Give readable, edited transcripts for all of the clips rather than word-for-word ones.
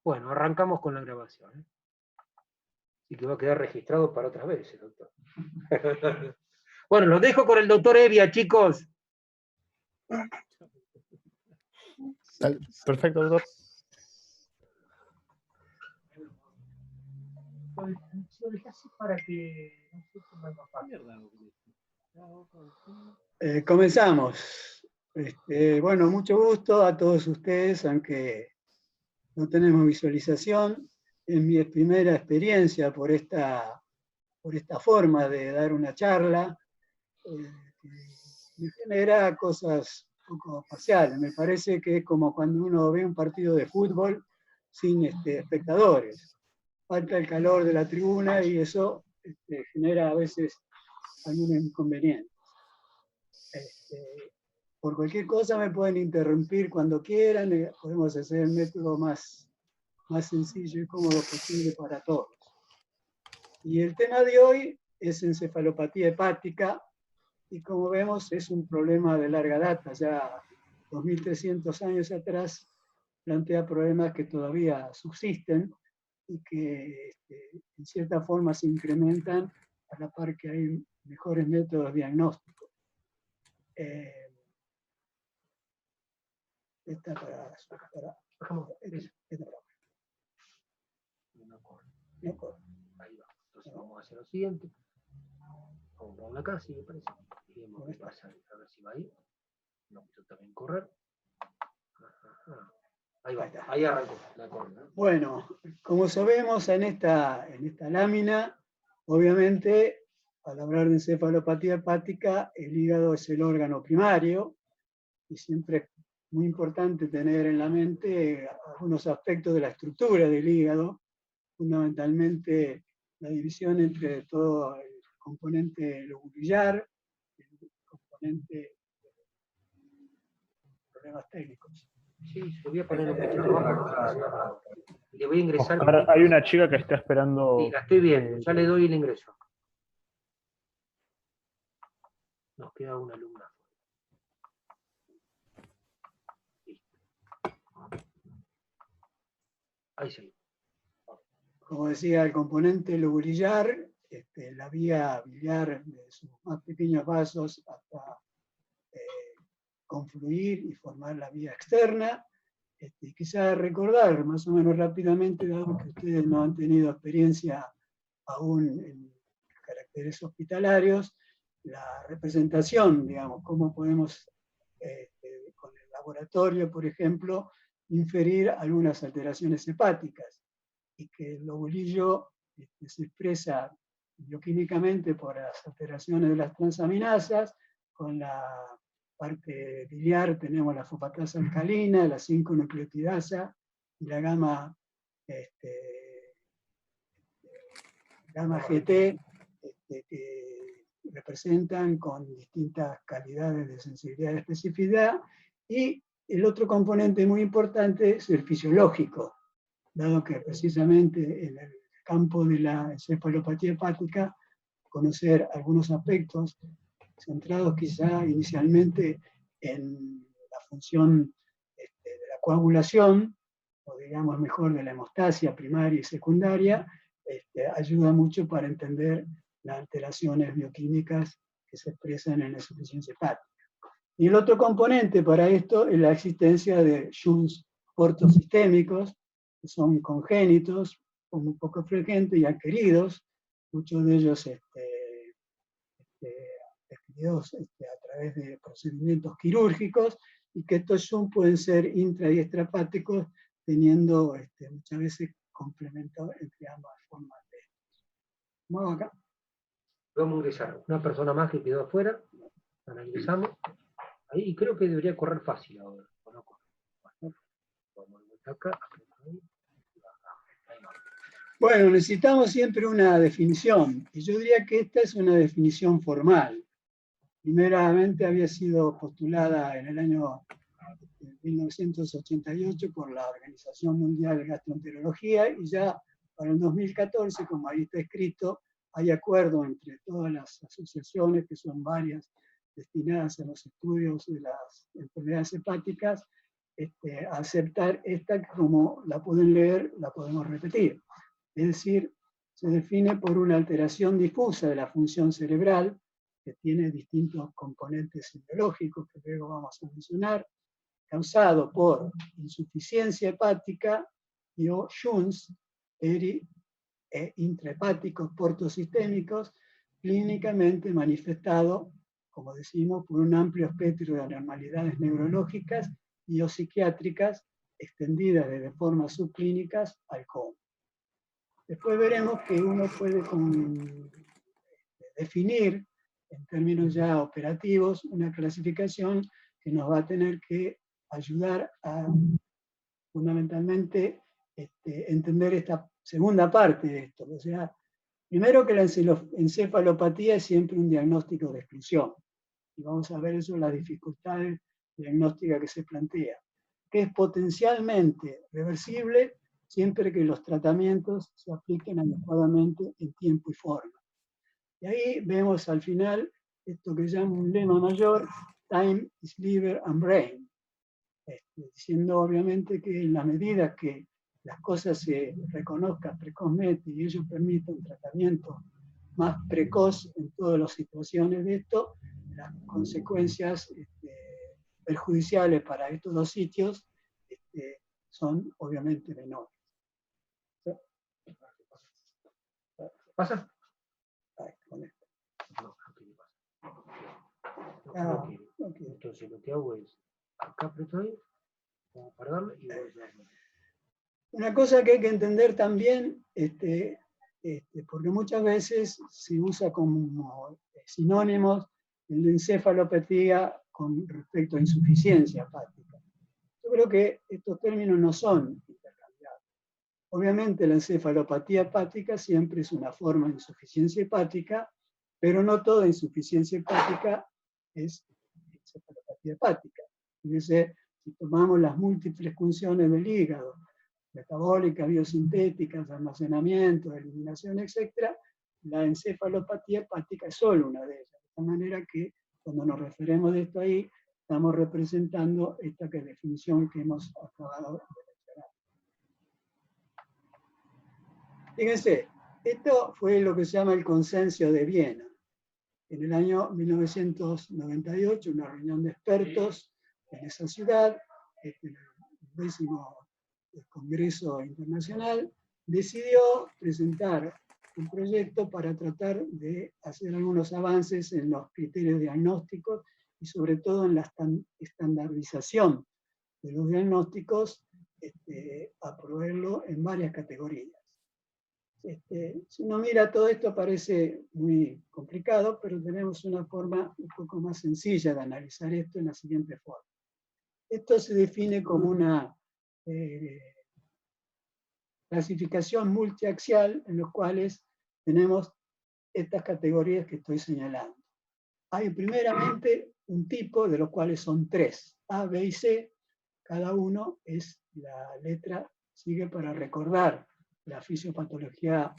Bueno, arrancamos con la grabación, ¿eh? Así que va a quedar registrado para otras veces, doctor. Bueno, los dejo con el doctor Evia, chicos. Perfecto, doctor. Para que Comenzamos. Bueno, mucho gusto a todos ustedes, aunque no tenemos visualización. Es mi primera experiencia por esta forma de dar una charla. Que me genera cosas un poco parciales. Me parece que es como cuando uno ve un partido de fútbol sin espectadores. Falta el calor de la tribuna y eso genera a veces algún inconveniente. Por cualquier cosa me pueden interrumpir cuando quieran, podemos hacer el método más sencillo y cómodo posible para todos. Y el tema de hoy es encefalopatía hepática, y como vemos es un problema de larga data, ya 2300 años atrás plantea problemas que todavía subsisten y que en cierta forma se incrementan a la par que hay mejores métodos diagnósticos. Esta para no corre. Ahí va. Entonces vamos a hacer lo siguiente. Vamos a acá, si me parece. Y vemos qué pasa. A ver si va ahí. No quiero también correr. Ajá. Ahí va, ahí arrancó la corona. Bueno, como sabemos en esta lámina, obviamente, al hablar de encefalopatía hepática, el hígado es el órgano primario y siempre es muy importante tener en la mente algunos aspectos de la estructura del hígado, fundamentalmente la división entre todo el componente lobulillar, el componente de problemas técnicos. Sí, se voy a poner un poquito abajo. Le voy a ingresar. Oscar, hay una chica que está esperando. Sí, la estoy viendo, ya le doy el ingreso. Nos queda una alumna. Listo. Ahí sí. Como decía, el componente lobulillar, la vía biliar de sus más pequeños vasos hasta confluir y formar la vía externa. Quizá recordar más o menos rápidamente, dado que ustedes no han tenido experiencia aún en caracteres hospitalarios, la representación, digamos, cómo podemos, con el laboratorio, por ejemplo, inferir algunas alteraciones hepáticas, y que el lobulillo se expresa bioquímicamente por las alteraciones de las transaminasas. Con la parte biliar tenemos la fosfatasa alcalina, la 5-nucleotidasa y la gamma GT, que representan con distintas calidades de sensibilidad y especificidad. Y el otro componente muy importante es el fisiológico, dado que precisamente en el campo de la encefalopatía hepática, conocer algunos aspectos centrados quizá inicialmente en la función de la coagulación, o digamos mejor de la hemostasia primaria y secundaria, ayuda mucho para entender las alteraciones bioquímicas que se expresan en la insuficiencia hepática. Y el otro componente para esto es la existencia de shunts ortosistémicos, que son congénitos, muy poco frecuentes y adquiridos, muchos de ellos adquiridos a través de procedimientos quirúrgicos, y que estos shunts pueden ser intra y extrahepáticos, teniendo muchas veces complementos entre ambas formas de estos. Vamos acá. Vamos a ingresar. Una persona más que quedó afuera. La ingresamos. Ahí creo que debería correr fácil ahora. No corre. Vamos acá. Bueno, necesitamos siempre una definición, y yo diría que esta es una definición formal. Primeramente había sido postulada en el año 1988 por la Organización Mundial de Gastroenterología, y ya para el 2014, como ahí está escrito, hay acuerdo entre todas las asociaciones, que son varias, destinadas a los estudios de las enfermedades hepáticas, aceptar esta, como la pueden leer, la podemos repetir. Es decir, se define por una alteración difusa de la función cerebral, que tiene distintos componentes biológicos que luego vamos a mencionar, causado por insuficiencia hepática y o shunts intrahepáticos portosistémicos, clínicamente manifestado, como decimos, por un amplio espectro de anormalidades neurológicas y o psiquiátricas extendidas desde formas subclínicas al coma. Después veremos que uno puede definir, en términos ya operativos, una clasificación que nos va a tener que ayudar a, fundamentalmente, entender esta segunda parte de esto. O sea, primero que la encefalopatía es siempre un diagnóstico de exclusión. Y vamos a ver eso, las dificultades diagnósticas que se plantea, que es potencialmente reversible siempre que los tratamientos se apliquen adecuadamente en tiempo y forma. Y ahí vemos al final esto que llama un lema mayor, time is liver and brain, diciendo obviamente que en la medida que las cosas se reconozcan precozmente y ello permite un tratamiento más precoz en todas las situaciones de esto, las consecuencias perjudiciales para estos dos sitios son obviamente menores. ¿Pasa? Ay, con esto. No, no quiere. Okay. Entonces lo que hago es, acá aprieto ahí, vamos a pararlo y voy a... Una cosa que hay que entender también, porque muchas veces se usa como sinónimos el de encefalopatía con respecto a insuficiencia hepática. Yo creo que estos términos no son intercambiables. Obviamente la encefalopatía hepática siempre es una forma de insuficiencia hepática, pero no toda insuficiencia hepática es encefalopatía hepática. Fíjense, si tomamos las múltiples funciones del hígado, metabólicas, biosintéticas, almacenamiento, eliminación, etc., la encefalopatía hepática es solo una de ellas. De esta manera que cuando nos referimos de esto ahí, estamos representando esta definición que hemos acabado de mencionar. Fíjense, esto fue lo que se llama el Consenso de Viena. En el año 1998, una reunión de expertos en esa ciudad, el 10º Congreso Internacional, decidió presentar un proyecto para tratar de hacer algunos avances en los criterios diagnósticos y sobre todo en la estandarización de los diagnósticos, a proveerlo en varias categorías. Si uno mira todo esto parece muy complicado, pero tenemos una forma un poco más sencilla de analizar esto en la siguiente forma. Esto se define como una clasificación multiaxial en los cuales tenemos estas categorías que estoy señalando. Hay primeramente un tipo, de los cuales son 3, A, B y C. Cada uno es la letra, sigue para recordar la fisiopatología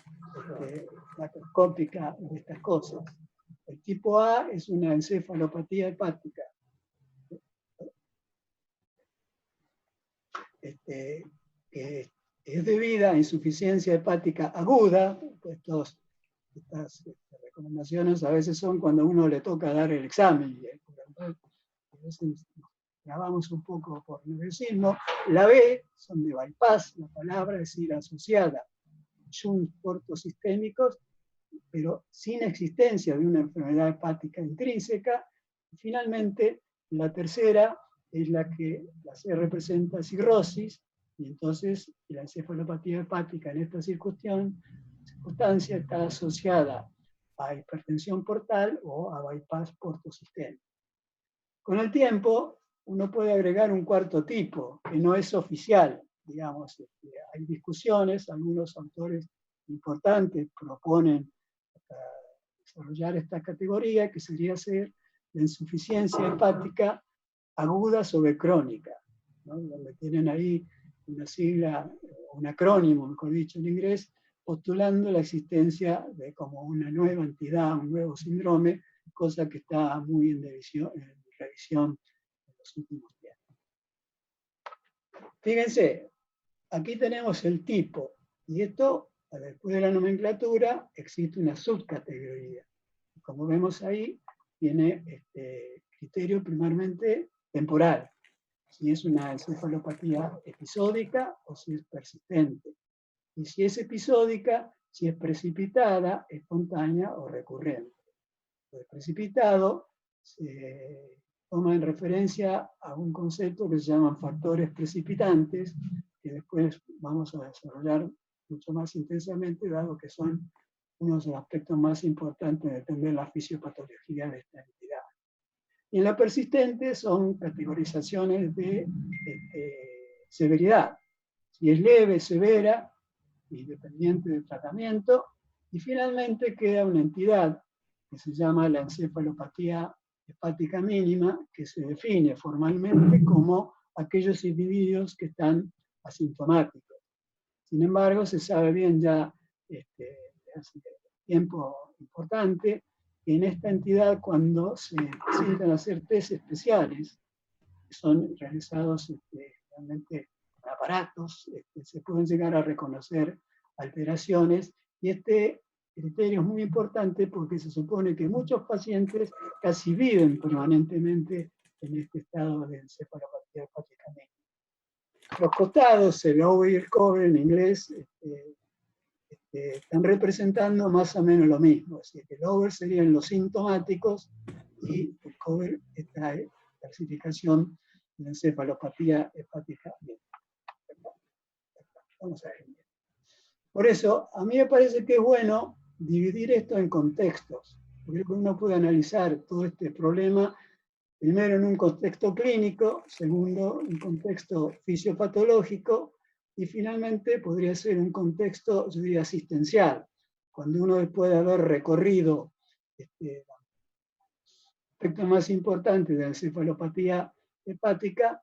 macroscópica de estas cosas. El tipo A es una encefalopatía hepática. Que es debida a insuficiencia hepática aguda. Estas recomendaciones a veces son cuando a uno le toca dar el examen. A veces grabamos un poco por nerviosismo. La B son de bypass, la palabra, es decir, asociada a shunts portosistémicos, pero sin existencia de una enfermedad hepática intrínseca. Y finalmente, la tercera es la que la C representa cirrosis, y entonces la encefalopatía hepática en esta circunstancia está asociada a hipertensión portal o a bypass portosistémico. Con el tiempo, uno puede agregar un cuarto tipo, que no es oficial, digamos. Hay discusiones, algunos autores importantes proponen desarrollar esta categoría, que sería ser la insuficiencia hepática aguda sobre crónica, ¿no? Donde tienen ahí una sigla, un acrónimo, mejor dicho, en inglés, postulando la existencia de como una nueva entidad, un nuevo síndrome, cosa que está muy en revisión en los últimos tiempos. Fíjense, aquí tenemos el tipo, y esto, después de la nomenclatura, existe una subcategoría. Como vemos ahí, tiene criterio primermente temporal, si es una encefalopatía episódica o si es persistente. Y si es episódica, si es precipitada, espontánea o recurrente. El precipitado se toma en referencia a un concepto que se llaman factores precipitantes, que después vamos a desarrollar mucho más intensamente, dado que son uno de los aspectos más importantes de entender la fisiopatología de esta entidad. Y en la persistente son categorizaciones de severidad. Si es leve, severa, y dependiente del tratamiento. Y finalmente queda una entidad que se llama la encefalopatía hepática mínima, que se define formalmente como aquellos individuos que están asintomáticos. Sin embargo, se sabe bien ya hace tiempo importante que en esta entidad, cuando se necesitan hacer test especiales, que son realizados realmente con aparatos, se pueden llegar a reconocer alteraciones, y este criterio es muy importante porque se supone que muchos pacientes casi viven permanentemente en este estado de encefalopatía hepática mínima. Los costados, el over y el cover en inglés, están representando más o menos lo mismo. Así que el over serían los sintomáticos y el cover esta clasificación de encefalopatía hepática mínima. Vamos a ver. Por eso, a mí me parece que es bueno dividir esto en contextos, porque uno puede analizar todo este problema, primero en un contexto clínico, segundo en un contexto fisiopatológico, y finalmente podría ser un contexto, yo diría, asistencial, cuando uno después de haber recorrido el aspecto más importante de la encefalopatía hepática,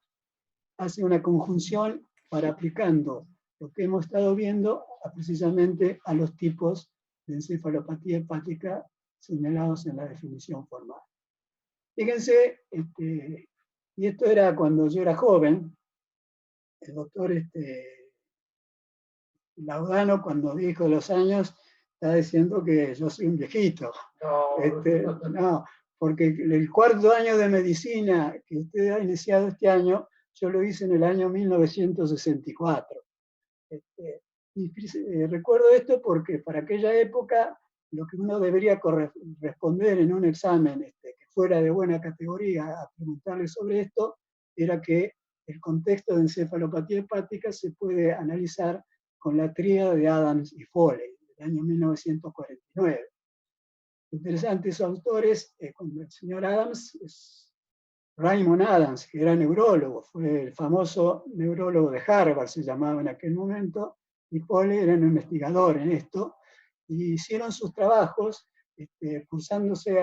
hace una conjunción para aplicando lo que hemos estado viendo precisamente a los tipos de encefalopatía hepática señalados en la definición formal. Fíjense, y esto era cuando yo era joven, el doctor Laudano, cuando dijo los años, está diciendo que yo soy un viejito. No, porque el cuarto año de medicina que usted ha iniciado este año, yo lo hice en el año 1964. Recuerdo esto porque para aquella época lo que uno debería responder en un examen que fuera de buena categoría a preguntarle sobre esto era que el contexto de encefalopatía hepática se puede analizar con la tríada de Adams y Foley del año 1949. Interesantes autores, cuando el señor Adams es Raymond Adams, que era neurólogo, fue el famoso neurólogo de Harvard, se llamaba en aquel momento, y Foley era un investigador en esto, y hicieron sus trabajos cursándose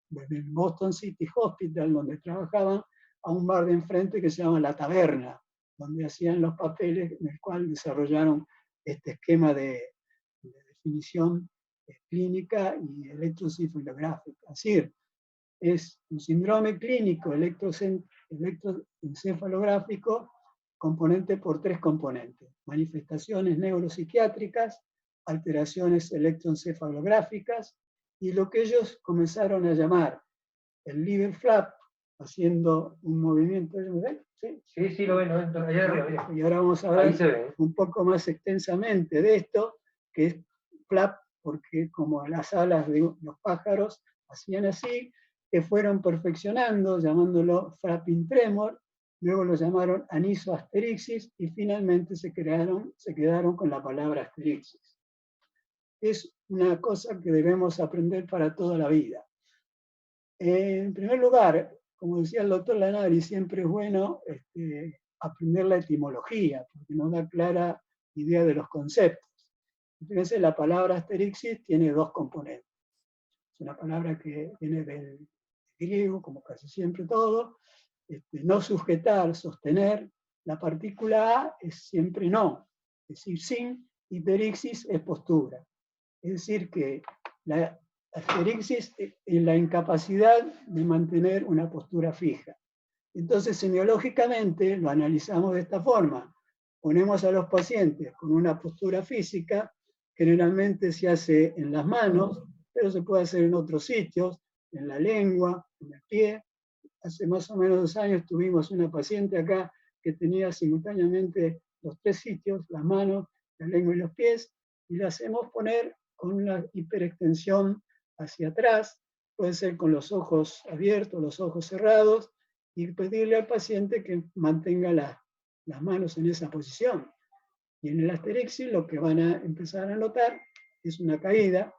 desde el Boston City Hospital, donde trabajaban, a un bar de enfrente que se llama La Taberna, donde hacían los papeles en el cual desarrollaron este esquema de definición clínica y electroencefalográfica. Es decir, es un síndrome clínico electroencefalográfico componente por tres componentes: manifestaciones neuropsiquiátricas, alteraciones electroencefalográficas y lo que ellos comenzaron a llamar el liver flap, haciendo un movimiento. ¿Sí? Sí, lo ven, allá arriba. Y ahora vamos a hablar un poco más extensamente de esto, que es flap, porque como las alas de los pájaros hacían así, que fueron perfeccionando, llamándolo flapping tremor, luego lo llamaron anisoasterixis y finalmente se quedaron con la palabra asterixis. Es una cosa que debemos aprender para toda la vida. En primer lugar, como decía el doctor Lanari, siempre es bueno aprender la etimología, porque nos da clara idea de los conceptos. Fíjense, la palabra asterixis tiene dos componentes. Es una palabra que viene del griego, como casi siempre todo. No sujetar, sostener. La partícula A es siempre no, es decir, sin, y perixis es postura. Es decir, que la asterixis es la incapacidad de mantener una postura fija. Entonces, semiológicamente lo analizamos de esta forma. Ponemos a los pacientes con una postura física, generalmente se hace en las manos, pero se puede hacer en otros sitios, en la lengua, en el pie. Hace más o menos 2 años tuvimos una paciente acá que tenía simultáneamente los 3 sitios, las manos, la lengua y los pies, y la hacemos poner con una hiperextensión hacia atrás, puede ser con los ojos abiertos, los ojos cerrados, y pedirle al paciente que mantenga las manos en esa posición. Y en el asterixis lo que van a empezar a notar es una caída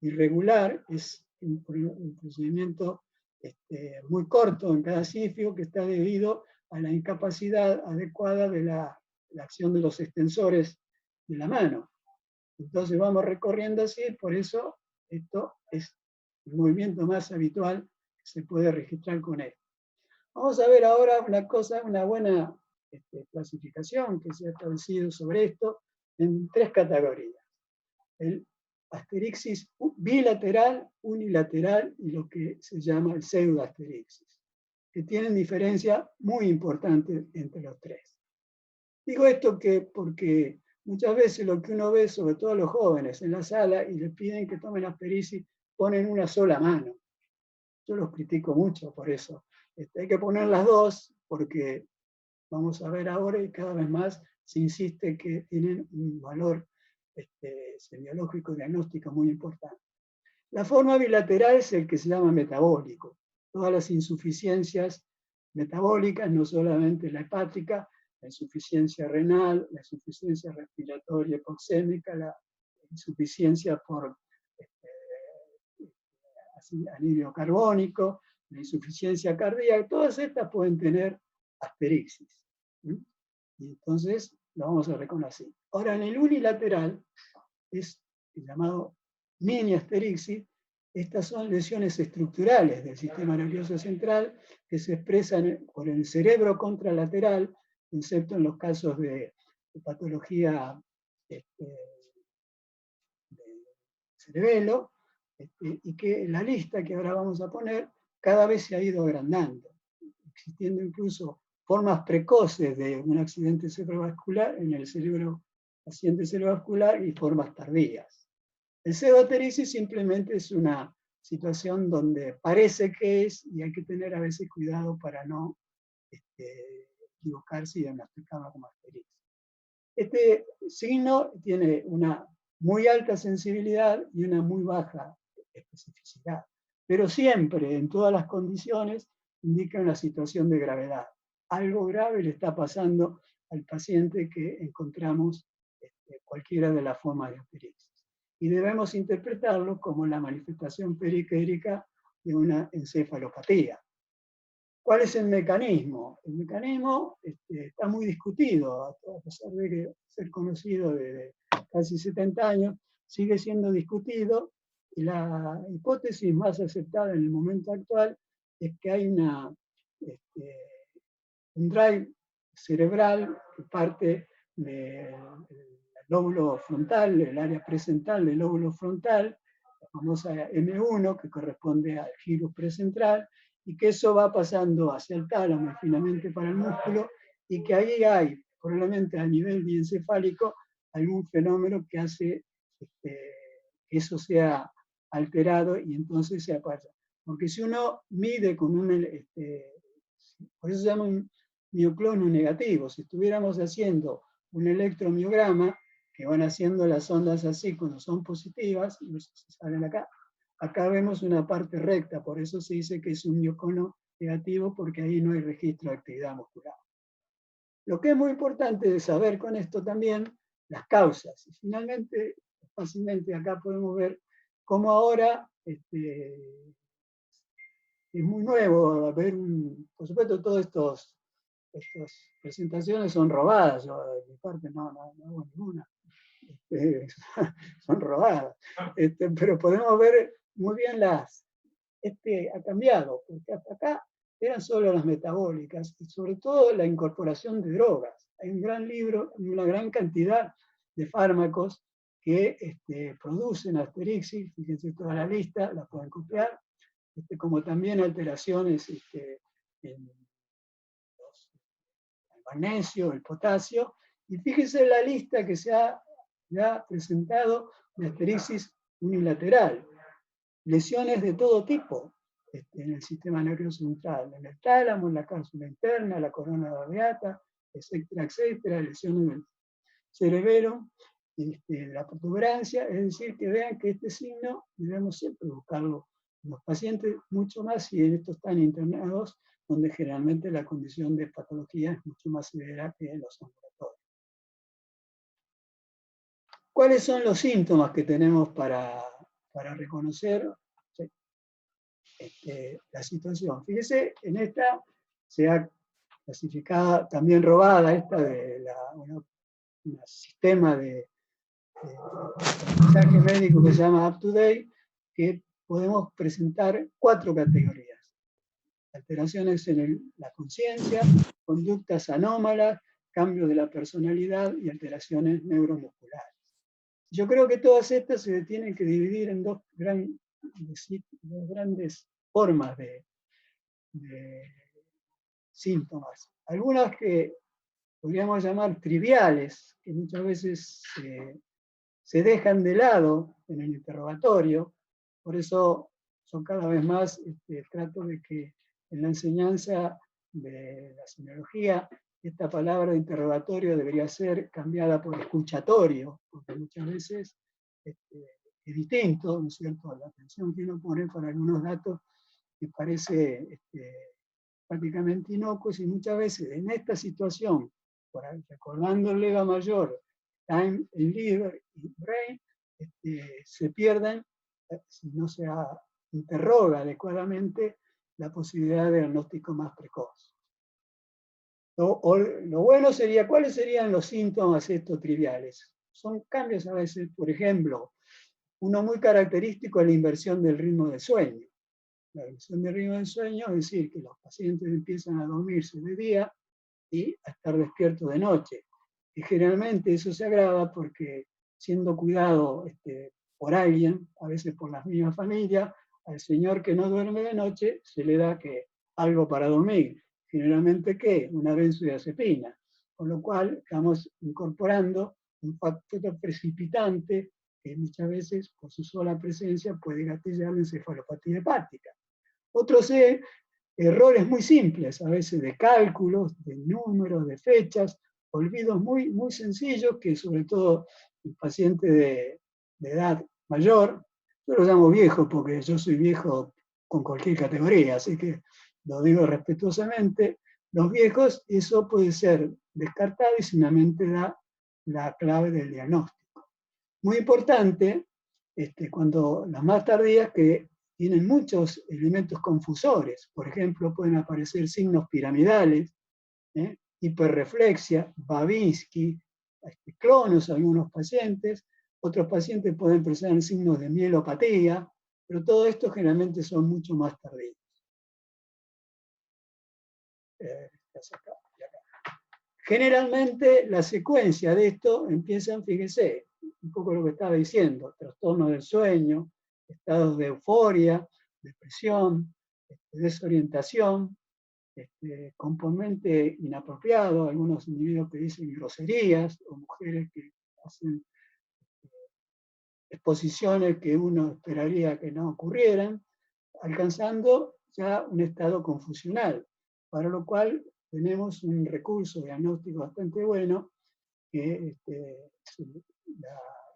irregular, es un procedimiento muy corto en cada sitio que está debido a la incapacidad adecuada de la acción de los extensores de la mano. Entonces vamos recorriendo así, por eso esto es el movimiento más habitual que se puede registrar con él. Vamos a ver ahora una buena clasificación que se ha establecido sobre esto en 3 categorías. El asterixis bilateral, unilateral y lo que se llama el pseudoasterixis, que tienen diferencia muy importante entre los 3. Digo esto porque muchas veces lo que uno ve, sobre todo a los jóvenes en la sala, y les piden que tomen asterixis, ponen una sola mano. Yo los critico mucho por eso. Hay que poner las 2 porque vamos a ver ahora y cada vez más se insiste que tienen un valor semiológico y diagnóstico muy importante. La forma bilateral es el que se llama metabólico. Todas las insuficiencias metabólicas, no solamente la hepática, la insuficiencia renal, la insuficiencia respiratoria hipoxémica, la insuficiencia por anhídrido carbónico, la insuficiencia cardíaca, todas estas pueden tener asterixis. Y entonces lo vamos a reconocer. Ahora, en el unilateral, es el llamado mini asterixis. Estas son lesiones estructurales del sistema nervioso central que se expresan por el cerebro contralateral, excepto en los casos de patología de cerebelo, y que la lista que ahora vamos a poner cada vez se ha ido agrandando, existiendo incluso formas precoces de un accidente cerebrovascular en el cerebro, accidente cerebrovascular, y formas tardías. El pseudoasterixis simplemente es una situación donde parece que es, y hay que tener a veces cuidado para no equivocarse y diagnosticarlo como asterixis. Este signo tiene una muy alta sensibilidad y una muy baja especificidad, pero siempre, en todas las condiciones, indica una situación de gravedad. Algo grave le está pasando al paciente que encontramos cualquiera de las formas de asterixis. Y debemos interpretarlo como la manifestación periquérica de una encefalopatía. ¿Cuál es el mecanismo? El mecanismo está muy discutido, a pesar de ser conocido desde casi 70 años, sigue siendo discutido, y la hipótesis más aceptada en el momento actual es que hay un drive cerebral que parte del lóbulo frontal, el área presentral del lóbulo frontal, la famosa M1, que corresponde al giro precentral, y que eso va pasando hacia el tálamo y finalmente para el músculo, y que ahí hay, probablemente a nivel diencefálico, algún fenómeno que hace que eso sea alterado y entonces se aparta. Porque si uno mide con un, por eso se llama un mioclonio negativo, si estuviéramos haciendo un electromiograma, que van haciendo las ondas así cuando son positivas, y se salen acá. Acá vemos una parte recta, por eso se dice que es un mioclonio negativo, porque ahí no hay registro de actividad muscular. Lo que es muy importante de saber con esto también, las causas. Y finalmente, fácilmente acá podemos ver cómo ahora es muy nuevo ver por supuesto, todas estas presentaciones son robadas. Yo de mi parte no hago ninguna. Son robadas. Pero podemos ver muy bien ha cambiado, porque hasta acá eran solo las metabólicas y sobre todo la incorporación de drogas. Hay un gran libro y una gran cantidad de fármacos que producen asterixis, fíjense toda la lista, la pueden copiar, como también alteraciones el magnesio, el potasio, y fíjese la lista que se ha presentado de asteresis unilateral, lesiones de todo tipo en el sistema nervioso central, en el tálamo, en la cápsula interna, la corona radiata, etcétera, etcétera, lesiones del cerebelo, la protuberancia, es decir, que vean que este signo debemos siempre buscarlo en los pacientes, mucho más si en estos están internados, donde generalmente la condición de patología es mucho más severa que en los ambulatorios. ¿Cuáles son los síntomas que tenemos para reconocer la situación? Fíjese, en esta se ha clasificado, también robada esta de un sistema de mensaje médico que se llama UpToDate, que podemos presentar 4 categorías. Alteraciones en la conciencia, conductas anómalas, cambios de la personalidad y alteraciones neuromusculares. Yo creo que todas estas se tienen que dividir en dos grandes formas de síntomas. Algunas que podríamos llamar triviales, que muchas veces se dejan de lado en el interrogatorio, por eso son cada vez más, trato de que en la enseñanza de la semiología, esta palabra de interrogatorio debería ser cambiada por escuchatorio, porque muchas veces es distinto, ¿no es cierto?, la atención que uno pone para algunos datos que parece prácticamente inocuos, y muchas veces en esta situación, recordando el lega mayor, time, el liver y brain, se pierden si no se interroga adecuadamente la posibilidad de diagnóstico más precoz. Lo bueno sería, ¿cuáles serían los síntomas estos triviales? Son cambios a veces, por ejemplo, uno muy característico es la inversión del ritmo de sueño. La inversión del ritmo del sueño es decir, que los pacientes empiezan a dormirse de día y a estar despiertos de noche. Y generalmente eso se agrava porque, siendo cuidado por alguien, a veces por las mismas familias, al señor que no duerme de noche se le da algo para dormir. Generalmente, ¿qué? Una benzodiazepina. Con lo cual estamos incorporando un factor precipitante que muchas veces, por su sola presencia, puede gatillar la encefalopatía hepática. Otros errores muy simples, a veces de cálculos, de números, de fechas, olvidos muy, muy sencillos que sobre todo el paciente de edad mayor, yo lo llamo viejo porque yo soy viejo con cualquier categoría, así que lo digo respetuosamente, los viejos, eso puede ser descartado y simplemente da la clave del diagnóstico. Muy importante, cuando las más tardías, que tienen muchos elementos confusores. Por ejemplo, pueden aparecer signos piramidales, hiperreflexia, Babinski, clonos algunos pacientes. Otros pacientes pueden presentar signos de mielopatía, pero todo esto generalmente son mucho más tardíos. Generalmente la secuencia de esto empiezan, fíjense, un poco lo que estaba diciendo, trastornos del sueño, estados de euforia, depresión, desorientación, componente inapropiado, algunos individuos que dicen groserías, o mujeres que hacen exposiciones que uno esperaría que no ocurrieran, alcanzando ya un estado confusional, para lo cual tenemos un recurso diagnóstico bastante bueno, que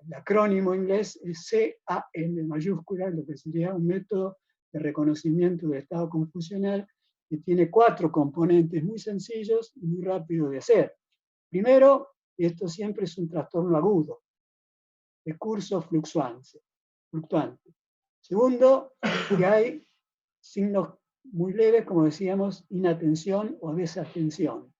el acrónimo inglés es CAM mayúscula, lo que sería un método de reconocimiento del estado confusional, que tiene 4 componentes muy sencillos y muy rápidos de hacer. Primero, y esto siempre es un trastorno agudo, de curso fluctuante. Segundo, que hay signos muy leves, como decíamos, inatención o desatención.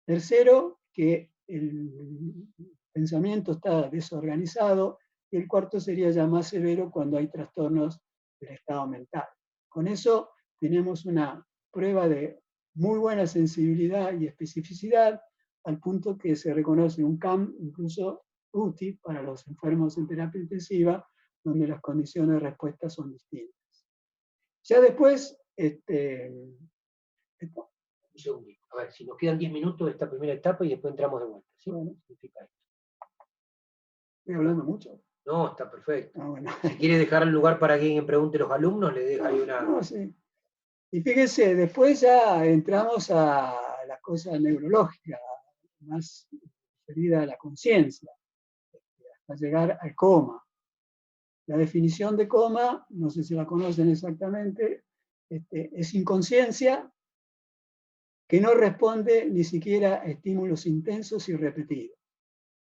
Tercero, que el pensamiento está desorganizado. Y el cuarto sería ya más severo cuando hay trastornos del estado mental. Con eso tenemos una prueba de muy buena sensibilidad y especificidad, al punto que se reconoce un CAM incluso útil para los enfermos en terapia intensiva, donde las condiciones de respuesta son distintas. Ya después, Esto, Un segundito. A ver, si nos quedan 10 minutos de esta primera etapa y después entramos de vuelta. ¿Sí? bueno, Significa esto. estoy hablando mucho. No, está perfecto. Ah, bueno. Si quiere dejar el lugar para que alguien pregunte a los alumnos, le deja ahí una... No, sí. Y fíjense, después ya entramos a la cosa neurológica, más referida a la conciencia, hasta llegar al coma. La definición de coma, no sé si la conocen exactamente, es inconsciencia que no responde ni siquiera a estímulos intensos y repetidos.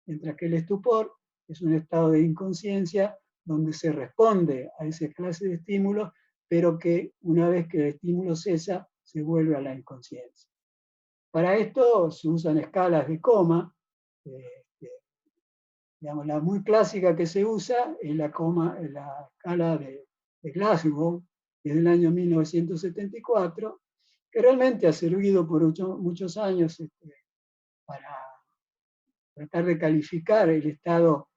Mientras que el estupor es un estado de inconsciencia donde se responde a esa clase de estímulos, pero que una vez que el estímulo cesa, se vuelve a la inconsciencia. Para esto se usan escalas de coma. Digamos, la muy clásica que se usa es la escala de Glasgow, que es del año 1974, que realmente ha servido por muchos años para tratar de calificar el estado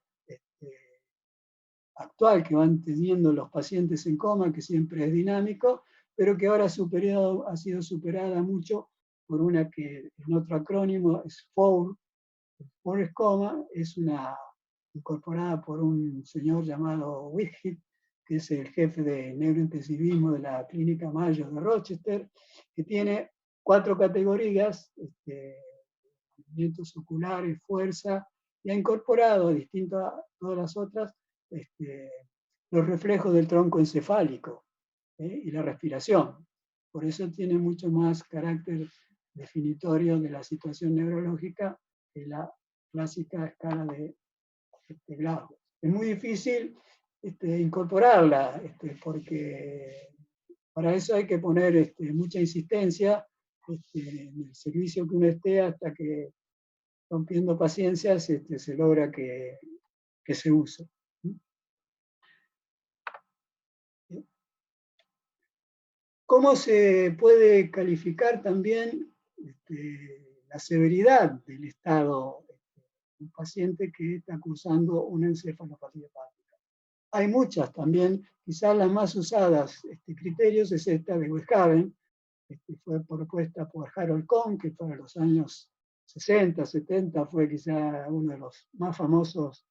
actual que van teniendo los pacientes en coma, que siempre es dinámico, pero que ahora ha sido superada mucho por una que en otro acrónimo es FOUR. FOUR coma es una incorporada por un señor llamado Whitfield, que es el jefe de neurointensivismo de la Clínica Mayo de Rochester, que tiene 4 categorías, movimientos oculares, fuerza, y ha incorporado, distinto a todas las otras, los reflejos del tronco encefálico y la respiración. Por eso tiene mucho más carácter definitorio de la situación neurológica que la clásica escala de Glasgow. Es muy difícil incorporarla, porque para eso hay que poner mucha insistencia en el servicio que uno esté hasta que, rompiendo paciencias, se logra que se use. ¿Cómo se puede calificar también la severidad del estado de un paciente que está cursando una encefalopatía hepática? Hay muchas también, quizás las más usadas criterios es esta de Westhaven, fue propuesta por Harold Kohn, que para los años 60, 70 fue quizá uno de los más famosos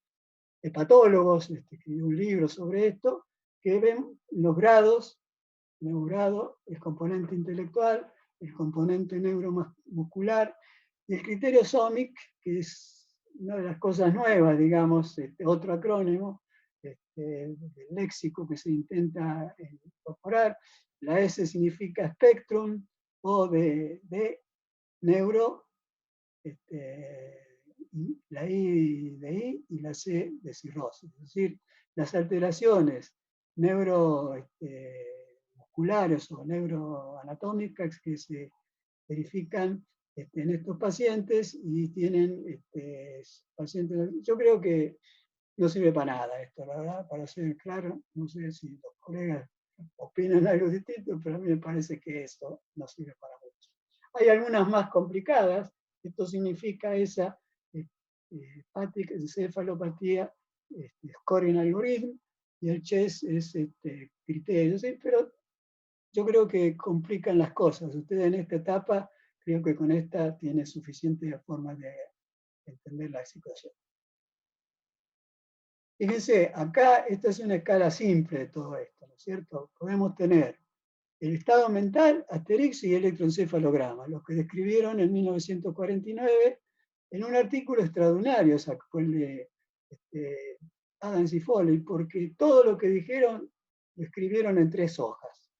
hepatólogos, escribió un libro sobre esto, que ven los grados, neurogrado, el componente intelectual, el componente neuromuscular, y el criterio SOMIC, que es una de las cosas nuevas, digamos, otro acrónimo, del léxico que se intenta incorporar. La S significa spectrum, O de neuro, la I de I y la C de cirrosis. Es decir, las alteraciones neuromusculares o neuroanatómicas que se verifican en estos pacientes y tienen pacientes. Yo creo que no sirve para nada esto, la verdad, para ser claro. No sé si los colegas opinan algo distinto, pero a mí me parece que esto no sirve para mucho. Hay algunas más complicadas. Esto significa esa hepática encefalopatía, scoring algorithm, y el CHES es criterio, ¿sí? Pero yo creo que complican las cosas. Ustedes en esta etapa, creo que con esta tiene suficiente forma de entender la situación. Fíjense, acá esta es una escala simple de todo esto, ¿no es cierto? Podemos tener el estado mental, Asterix y electroencefalograma, los que describieron en 1949 en un artículo extraordinario, sacó el de Adams y Foley, porque todo lo que dijeron lo escribieron en 3 hojas.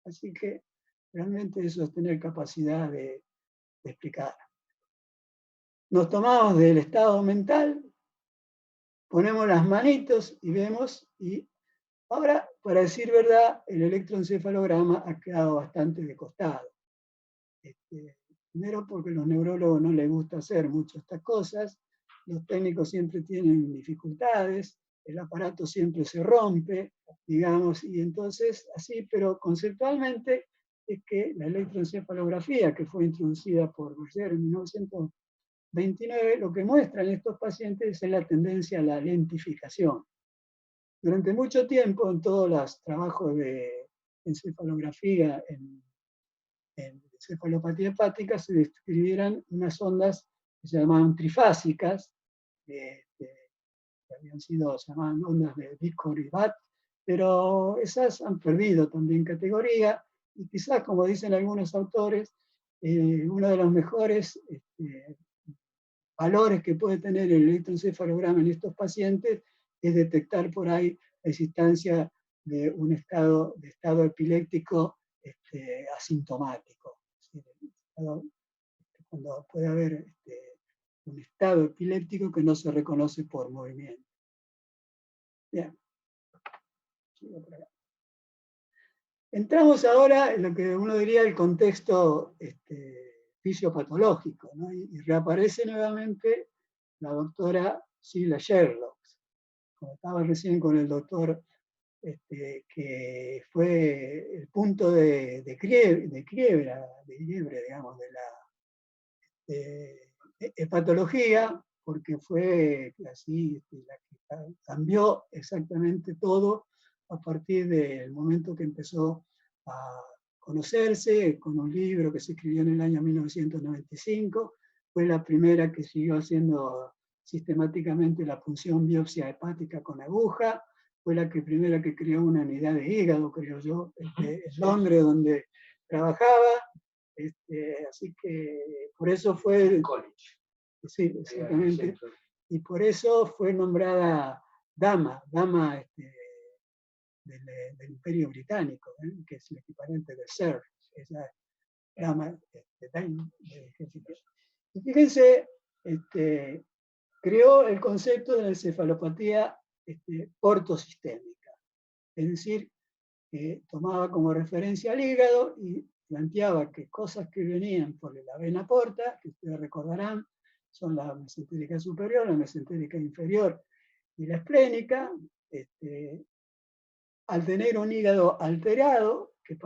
Así que realmente eso es tener capacidad de explicar. Nos tomamos del estado mental, ponemos las manitos y vemos, y ahora, para decir verdad, el electroencefalograma ha quedado bastante de costado. Primero porque a los neurólogos no les gusta hacer mucho estas cosas, los técnicos siempre tienen dificultades, el aparato siempre se rompe, digamos, y entonces así, pero conceptualmente es que la electroencefalografía, que fue introducida por Berger en 1929, lo que muestra en estos pacientes es la tendencia a la lentificación. Durante mucho tiempo, en todos los trabajos de encefalografía en encefalopatía hepática se describieran unas ondas que se llamaban trifásicas, que habían sido llamadas ondas de Bickford y Watt, pero esas han perdido también categoría, y quizás, como dicen algunos autores, uno de los mejores valores que puede tener el electroencefalograma en estos pacientes es detectar por ahí la existencia de un estado epiléptico asintomático. Es decir, cuando puede haber un estado epiléptico que no se reconoce por movimiento. Bien. Entramos ahora en lo que uno diría el contexto fisiopatológico, ¿no? Y reaparece nuevamente la doctora Sheila Sherlock. Como estaba recién con el doctor, que fue el punto de quiebre, digamos, de la hepatología, porque fue así la que cambió exactamente todo a partir del momento que empezó a conocerse con un libro que se escribió en el año 1995. Fue la primera que siguió haciendo sistemáticamente la punción biopsia hepática con aguja. Fue la primera que creó una unidad de hígado, creo yo, en Londres, donde trabajaba. Así que por eso fue... College. Sí, exactamente. Y por eso fue nombrada dama del Imperio Británico, que es el equivalente del Sir, esa dama del ejército. Y fíjense, creó el concepto de la encefalopatía ortosistémica, es decir, que tomaba como referencia al hígado y planteaba que cosas que venían por la vena porta, que ustedes recordarán, son la mesentérica superior, la mesentérica inferior y la esplénica, al tener un hígado alterado, que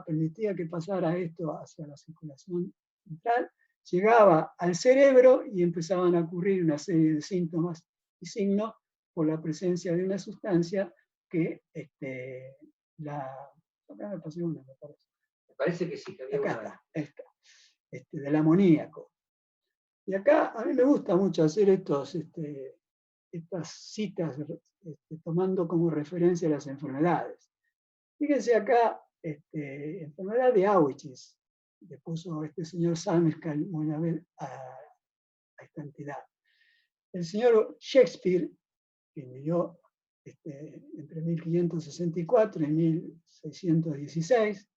permitía que pasara esto hacia la circulación central, llegaba al cerebro y empezaban a ocurrir una serie de síntomas y signos por la presencia de una sustancia que acá me pasé una, me parece. Me parece que sí, que había Acá una... está, del amoníaco. Y acá a mí me gusta mucho hacer estas citas tomando como referencia las enfermedades. Fíjense acá, enfermedad de Auchis, le puso este señor Samskal una vez a esta entidad. El señor Shakespeare, que vivió entre 1564 y 1616,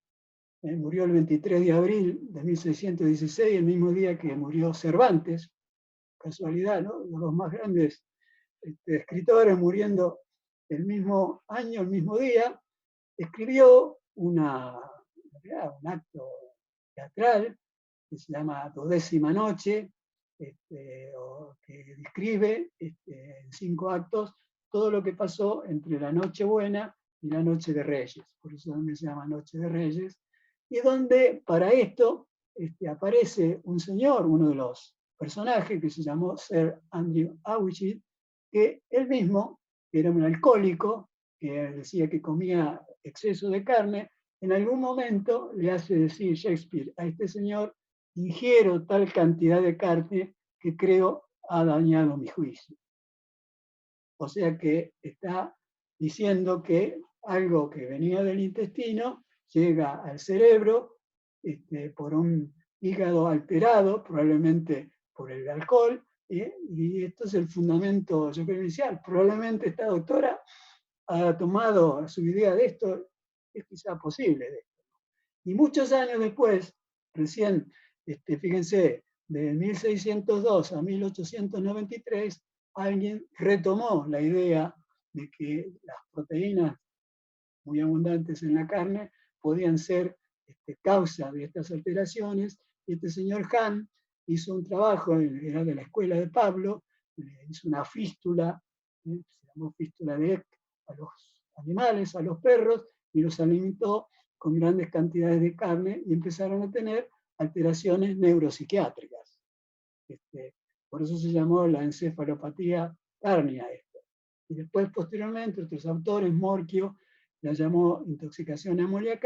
murió el 23 de abril de 1616, el mismo día que murió Cervantes, casualidad, ¿no? Uno de los más grandes escritores muriendo el mismo año, el mismo día, escribió un acto teatral que se llama Duodécima Noche, que describe en 5 actos todo lo que pasó entre la Nochebuena y la Noche de Reyes, por eso también se llama Noche de Reyes, y donde para esto aparece un señor, uno de los personajes que se llamó Sir Andrew Aguichi, que él mismo, que era un alcohólico, que decía que comía exceso de carne, en algún momento le hace decir Shakespeare a este señor: ingiero tal cantidad de carne que creo ha dañado mi juicio. O sea que está diciendo que algo que venía del intestino llega al cerebro por un hígado alterado, probablemente por el alcohol, y esto es el fundamento, yo creo, inicial. Probablemente esta doctora ha tomado su idea de esto, es quizá posible de esto. Y muchos años después, recién, fíjense, de 1602 a 1893, alguien retomó la idea de que las proteínas muy abundantes en la carne podían ser causa de estas alteraciones, y este señor Hahn hizo un trabajo, era de la escuela de Pablo, hizo una fístula, se llamó fístula de Eck, a los animales, a los perros, y los alimentó con grandes cantidades de carne y empezaron a tener alteraciones neuropsiquiátricas. Por eso se llamó la encefalopatía cárnica. Y después, posteriormente, otros autores, Morchio, la llamó intoxicación amoníaca.